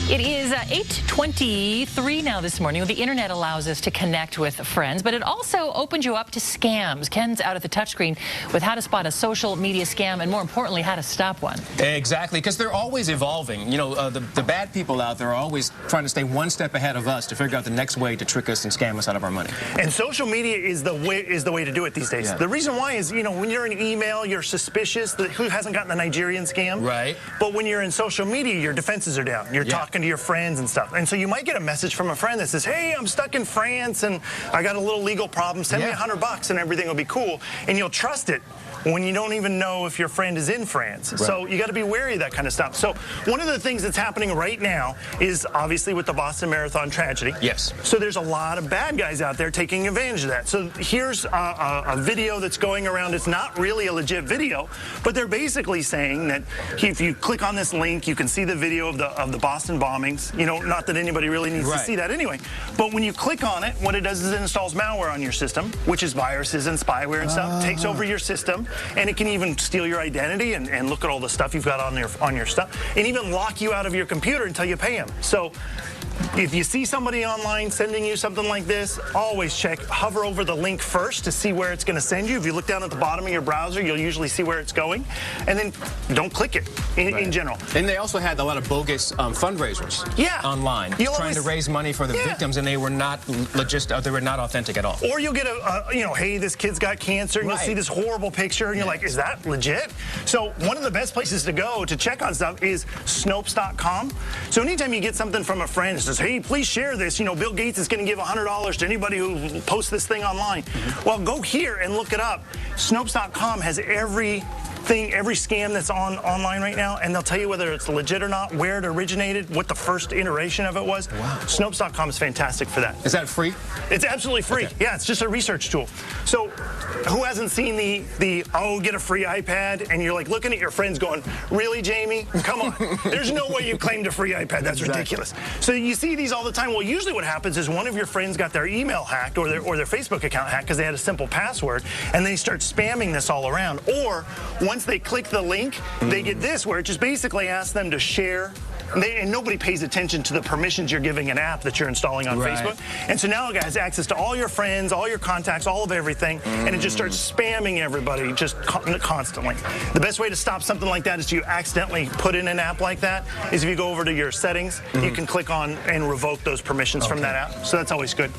It is 8:23 now this morning. The internet allows us to connect with friends, but it also opens you up to scams. Ken's out at the touchscreen with how to spot a social media scam and, more importantly, how to stop one. Exactly, because they're always evolving. You know, the bad people out there are always trying to stay one step ahead of us to figure out the next way to trick us and scam us out of our money. And social media is the way to do it these days. Yeah. The reason why is, you know, when you're in email, you're suspicious. Who hasn't gotten the Nigerian scam? Right. But when you're in social media, your defenses are down. You're talking to your friends and stuff. And so you might get a message from a friend that says, hey, I'm stuck in France and I got a little legal problem. Send me $100 and everything will be cool. And you'll trust it when you don't even know if your friend is in France. Right. So you got to be wary of that kind of stuff. So one of the things that's happening right now is obviously with the Boston Marathon tragedy. Yes. So there's a lot of bad guys out there taking advantage of that. So here's a video that's going around. It's not really a legit video, but they're basically saying that if you click on this link, you can see the video of the Boston bombings. You know, not that anybody really needs to see that anyway. But when you click on it, what it does is it installs malware on your system, which is viruses and spyware and stuff. Takes over your system. And it can even steal your identity and look at all the stuff you've got on your stuff, and even lock you out of your computer until you pay them. So if you see somebody online sending you something like this, always hover over the link first to see where it's going to send you. If you look down at the bottom of your browser, you'll usually see where it's going, and then don't click it in general. And they also had a lot of bogus fundraisers online trying to raise money for the victims, and they were not they were not authentic at all. Or you'll get you know, hey, this kid's got cancer, and you'll see this horrible picture, and you're like, is that legit? So one of the best places to go to check on stuff is Snopes.com. So anytime you get something from a friend that says, hey, please share this, you know, Bill Gates is going to give $100 to anybody who posts this thing online. Well, go here and look it up. Snopes.com has every scam that's online right now, and they'll tell you whether it's legit or not, where it originated, what the first iteration of it was. Wow. Snopes.com is fantastic for that. Is that free? It's absolutely free. Okay. Yeah, it's just a research tool. So who hasn't seen the oh, get a free iPad, and you're like looking at your friends going, really, Jamie? Come on. There's no way you claimed a free iPad. That's ridiculous. So you see these all the time. Well, usually what happens is one of your friends got their email hacked or their Facebook account hacked because they had a simple password, and they start spamming this all around. Or once they click the link, they get this where it just basically asks them to share. And nobody pays attention to the permissions you're giving an app that you're installing on Facebook. And so now it has access to all your friends, all your contacts, all of everything, and it just starts spamming everybody just constantly. The best way to stop something like that is you accidentally put in an app like that is if you go over to your settings, you can click on and revoke those permissions from that app. So that's always good.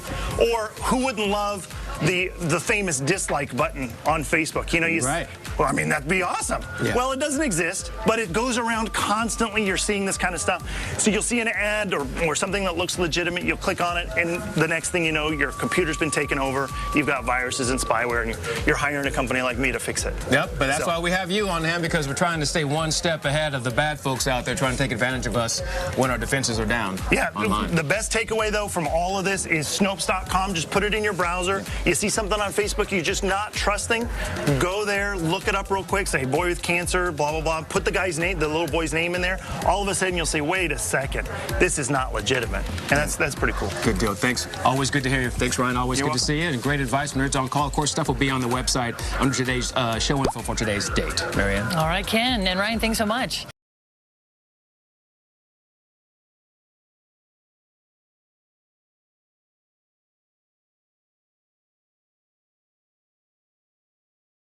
Or who wouldn't love the famous dislike button on Facebook? You know, well, I mean, that'd be awesome. Yeah. Well, it doesn't exist, but it goes around constantly. You're seeing this kind of stuff. So you'll see an ad or something that looks legitimate. You'll click on it, and the next thing you know, your computer's been taken over. You've got viruses and spyware, and you're hiring a company like me to fix it. Yep, but that's why we have you on hand, because we're trying to stay one step ahead of the bad folks out there trying to take advantage of us when our defenses are down. Yeah, online. The best takeaway, though, from all of this is Snopes.com. Just put it in your browser. You see something on Facebook you're just not trusting, go there, look it up real quick, say, boy with cancer, blah, blah, blah. Put the guy's name, the little boy's name in there. All of a sudden, you'll say, wait a second, this is not legitimate. And that's pretty cool. Good deal. Thanks. Always good to hear you. Thanks, Ryan. Always good to see you. And great advice from Nerds on Call. Of course, stuff will be on the website under today's show info for today's date. Marianne. All right, Ken and Ryan, thanks so much.